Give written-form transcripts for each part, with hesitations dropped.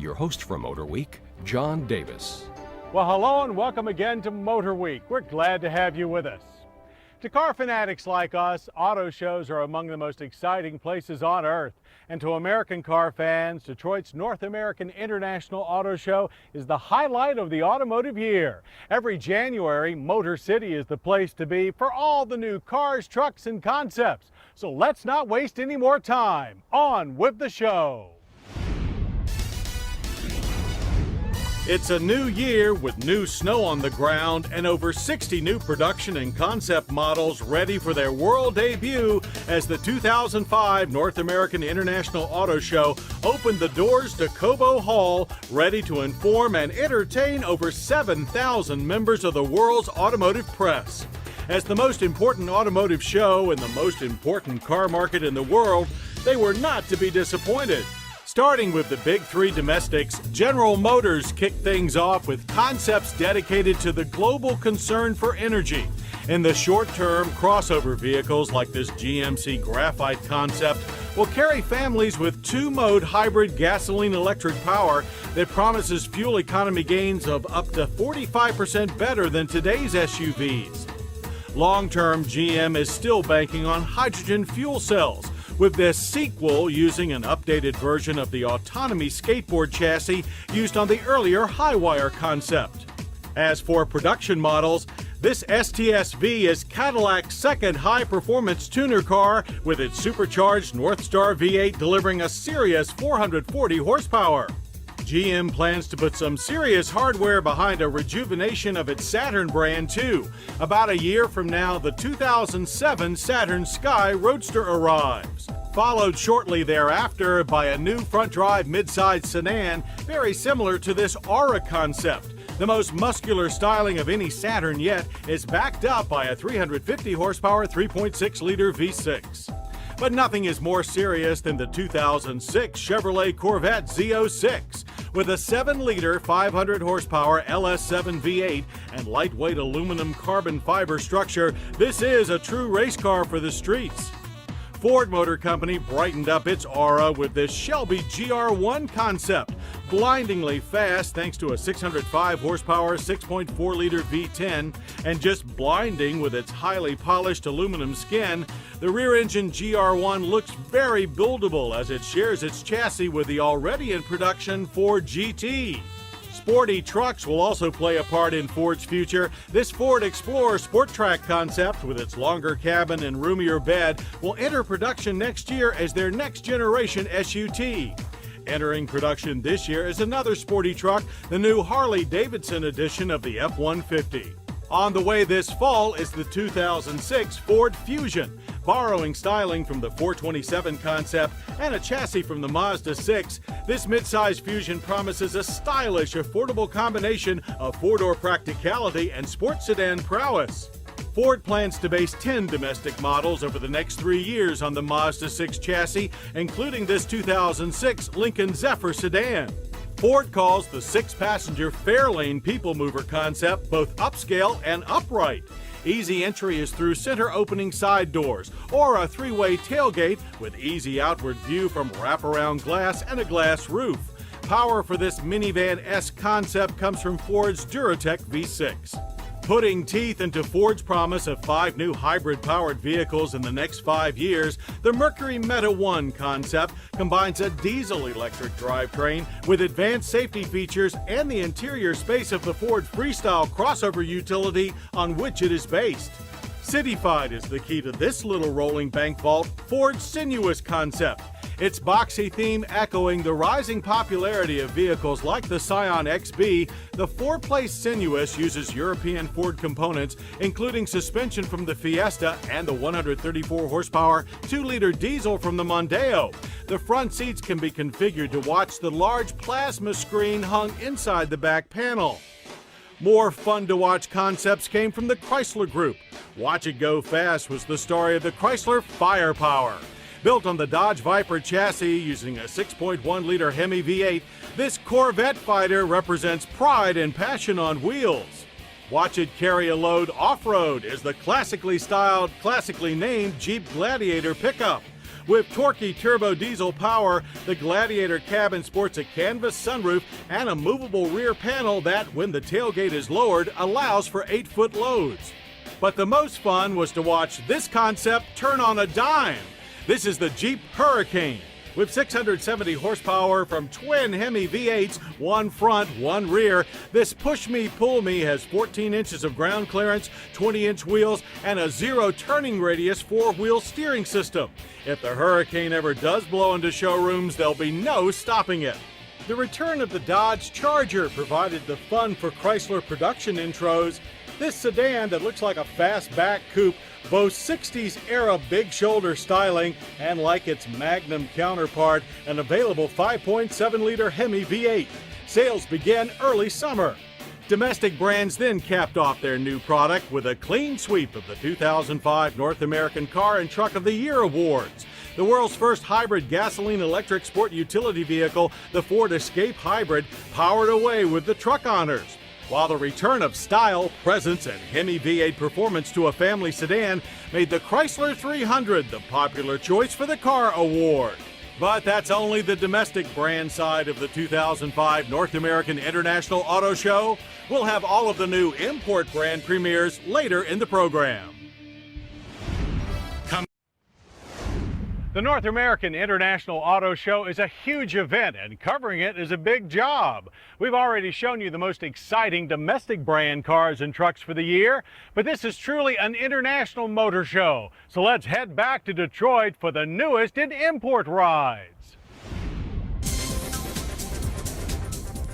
Your host for Motorweek, John Davis. Well, hello and welcome again to Motorweek. We're glad to have you with us. To car fanatics like us, auto shows are among the most exciting places on earth. And to American car fans, Detroit's North American International Auto Show is the highlight of the automotive year. Every January, Motor City is the place to be for all the new cars, trucks, and concepts. So let's not waste any more time. On with the show. It's a new year with new snow on the ground and over 60 new production and concept models ready for their world debut as the 2005 North American International Auto Show opened the doors to Cobo Hall, ready to inform and entertain over 7,000 members of the world's automotive press. As the most important automotive show in the most important car market in the world, they were not to be disappointed. Starting with the big three domestics, General Motors kicked things off with concepts dedicated to the global concern for energy. In the short term, crossover vehicles like this GMC Graphite concept will carry families with two-mode hybrid gasoline-electric power that promises fuel economy gains of up to 45% better than today's SUVs. Long-term, GM is still banking on hydrogen fuel cells, with this sequel using an updated version of the autonomy skateboard chassis used on the earlier Highwire concept. As for production models, this STS-V is Cadillac's second high-performance tuner car with its supercharged Northstar V8 delivering a serious 440 horsepower. GM plans to put some serious hardware behind a rejuvenation of its Saturn brand too. About a year from now, the 2007 Saturn Sky Roadster arrives, followed shortly thereafter by a new front-drive midsize sedan very similar to this Aura concept. The most muscular styling of any Saturn yet is backed up by a 350 horsepower 3.6-liter V6. But nothing is more serious than the 2006 Chevrolet Corvette Z06. With a 7-liter 500 horsepower LS7 V8 and lightweight aluminum carbon fiber structure, this is a true race car for the streets. Ford Motor Company brightened up its aura with this Shelby GR1 concept, blindingly fast thanks to a 605 horsepower 6.4-liter V10, and just blinding with its highly polished aluminum skin. The rear-engine GR1 looks very buildable as it shares its chassis with the already in production Ford GT. Sporty trucks will also play a part in Ford's future. This Ford Explorer Sport Track concept, with its longer cabin and roomier bed, will enter production next year as their next-generation SUT. Entering production this year is another sporty truck, the new Harley-Davidson edition of the F-150. On the way this fall is the 2006 Ford Fusion. Borrowing styling from the 427 concept and a chassis from the Mazda 6, this midsize Fusion promises a stylish, affordable combination of four-door practicality and sports sedan prowess. Ford plans to base 10 domestic models over the next 3 years on the Mazda 6 chassis, including this 2006 Lincoln Zephyr sedan. Ford calls the 6-passenger Fairlane People Mover concept both upscale and upright. Easy entry is through center opening side doors or a 3-way tailgate with easy outward view from wraparound glass and a glass roof. Power for this minivan-esque concept comes from Ford's Duratec V6. Putting teeth into Ford's promise of 5 new hybrid-powered vehicles in the next 5 years, the Mercury Meta One concept combines a diesel-electric drivetrain with advanced safety features and the interior space of the Ford Freestyle crossover utility on which it is based. Cityfied is the key to this little rolling bank vault, Ford's Sinuous concept. Its boxy theme echoing the rising popularity of vehicles like the Scion XB, the 4-place Sinuous uses European Ford components, including suspension from the Fiesta and the 134 horsepower 2-liter diesel from the Mondeo. The front seats can be configured to watch the large plasma screen hung inside the back panel. More fun-to-watch concepts came from the Chrysler Group. Watch It Go Fast was the story of the Chrysler Firepower. Built on the Dodge Viper chassis using a 6.1-liter Hemi V8, this Corvette fighter represents pride and passion on wheels. Watch It Carry a Load Off-Road is the classically styled, classically named Jeep Gladiator pickup. With torquey turbo diesel power, the Gladiator cabin sports a canvas sunroof and a movable rear panel that, when the tailgate is lowered, allows for 8-foot loads. But the most fun was to watch this concept turn on a dime. This is the Jeep Hurricane. With 670 horsepower from twin Hemi V8s, one front, one rear, this push-me, pull-me has 14 inches of ground clearance, 20-inch wheels, and a zero turning radius 4-wheel steering system. If the Hurricane ever does blow into showrooms, there'll be no stopping it. The return of the Dodge Charger provided the fun for Chrysler production intros. This sedan that looks like a fastback coupe boasts 60s-era big shoulder styling and, like its Magnum counterpart, an available 5.7-liter Hemi V8. Sales begin early summer. Domestic brands then capped off their new product with a clean sweep of the 2005 North American Car and Truck of the Year awards. The world's first hybrid gasoline-electric sport utility vehicle, the Ford Escape Hybrid, powered away with the truck honors. While the return of style, presence, and Hemi V8 performance to a family sedan made the Chrysler 300 the popular choice for the Car Award. But that's only the domestic brand side of the 2005 North American International Auto Show. We'll have all of the new import brand premieres later in the program. The North American International Auto Show is a huge event, and covering it is a big job. We've already shown you the most exciting domestic brand cars and trucks for the year, but this is truly an international motor show. So let's head back to Detroit for the newest in import rides.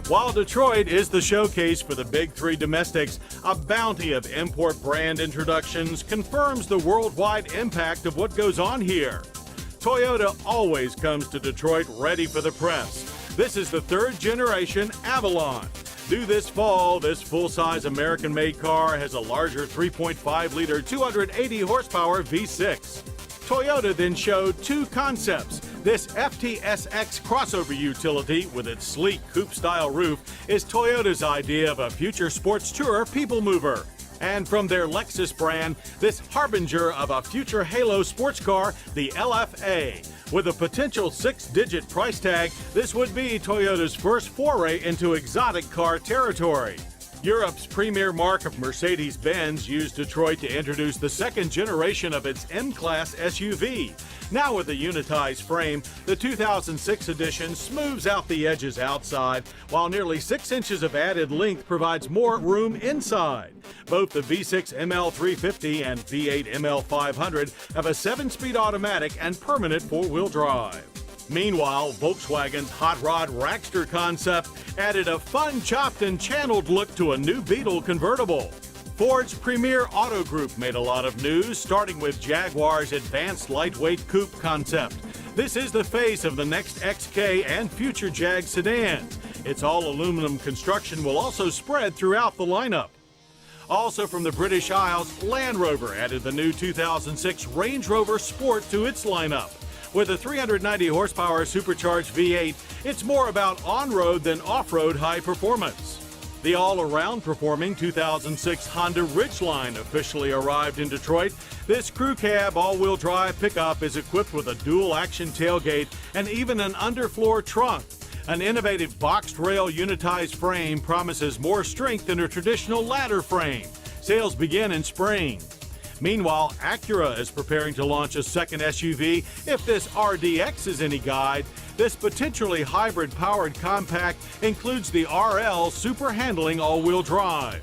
While Detroit is the showcase for the big three domestics, a bounty of import brand introductions confirms the worldwide impact of what goes on here. Toyota always comes to Detroit ready for the press. This is the third generation Avalon. Due this fall, this full-size American-made car has a larger 3.5-liter, 280-horsepower V6. Toyota then showed two concepts. This FTSX crossover utility with its sleek coupe-style roof is Toyota's idea of a future sports tourer people mover. And from their Lexus brand, this harbinger of a future halo sports car, the LFA. With a potential 6-digit price tag, this would be Toyota's first foray into exotic car territory. Europe's premier mark of Mercedes-Benz used Detroit to introduce the second generation of its M-Class SUV. Now with a unitized frame, the 2006 edition smooths out the edges outside, while nearly 6 inches of added length provides more room inside. Both the V6 ML350 and V8 ML500 have a 7-speed automatic and permanent 4-wheel drive. Meanwhile, Volkswagen's hot rod Rackster concept added a fun, chopped and channeled look to a new Beetle convertible. Ford's premier auto group made a lot of news, starting with Jaguar's advanced lightweight coupe concept. This is the face of the next XK and future Jag sedans. Its all-aluminum construction will also spread throughout the lineup. Also from the British Isles, Land Rover added the new 2006 Range Rover Sport to its lineup. With a 390 horsepower supercharged V8, it's more about on-road than off-road high performance. The all-around performing 2006 Honda Ridgeline officially arrived in Detroit. This crew cab all-wheel drive pickup is equipped with a dual-action tailgate and even an underfloor trunk. An innovative boxed rail unitized frame promises more strength than a traditional ladder frame. Sales begin in spring. Meanwhile, Acura is preparing to launch a second SUV. If this RDX is any guide, this potentially hybrid-powered compact includes the RL super handling all-wheel drive.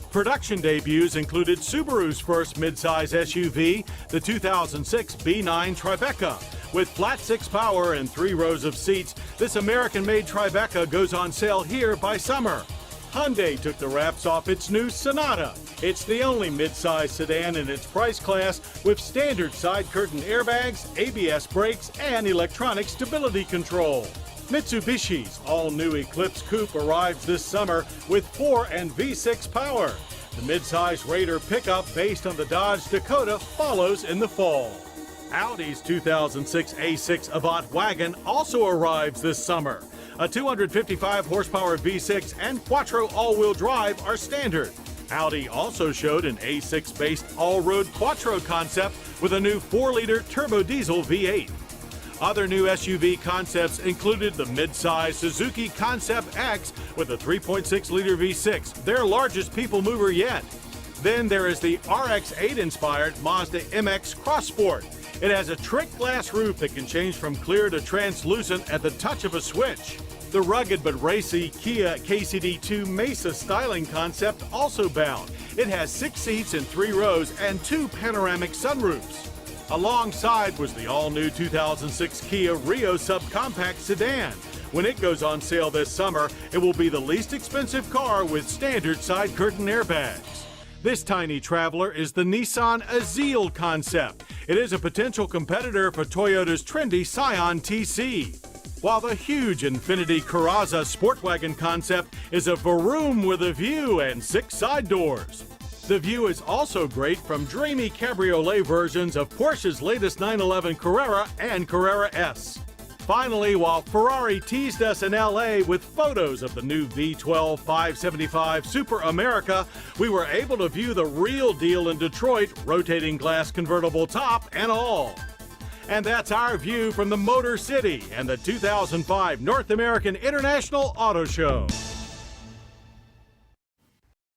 Production debuts included Subaru's first midsize SUV, the 2006 B9 Tribeca. With flat 6 power and 3 rows of seats, this American-made Tribeca goes on sale here by summer. Hyundai took the wraps off its new Sonata. It's the only midsize sedan in its price class with standard side curtain airbags, ABS brakes, and electronic stability control. Mitsubishi's all-new Eclipse Coupe arrives this summer with 4 and V6 power. The midsize Raider pickup based on the Dodge Dakota follows in the fall. Audi's 2006 A6 Avant wagon also arrives this summer. A 255 horsepower V6 and Quattro all-wheel drive are standard. Audi also showed an A6-based all-road Quattro concept with a new 4-liter turbo diesel V8. Other new SUV concepts included the mid-size Suzuki Concept X with a 3.6-liter V6, their largest people mover yet. Then there is the RX-8-inspired Mazda MX Cross Sport. It has a trick glass roof that can change from clear to translucent at the touch of a switch. The rugged but racy Kia KCD2 Mesa styling concept also bound. It has 6 seats in 3 rows and 2 panoramic sunroofs. Alongside was the all-new 2006 Kia Rio subcompact sedan. When it goes on sale this summer, it will be the least expensive car with standard side curtain airbags. This tiny traveler is the Nissan Azeel concept. It is a potential competitor for Toyota's trendy Scion TC. While the huge Infiniti Corazza sport wagon concept is a Vroom with a view and 6 side doors. The view is also great from dreamy cabriolet versions of Porsche's latest 911 Carrera and Carrera S. Finally, while Ferrari teased us in LA with photos of the new V12 575 Super America, we were able to view the real deal in Detroit, rotating glass convertible top and all. And that's our view from the Motor City and the 2005 North American International Auto Show.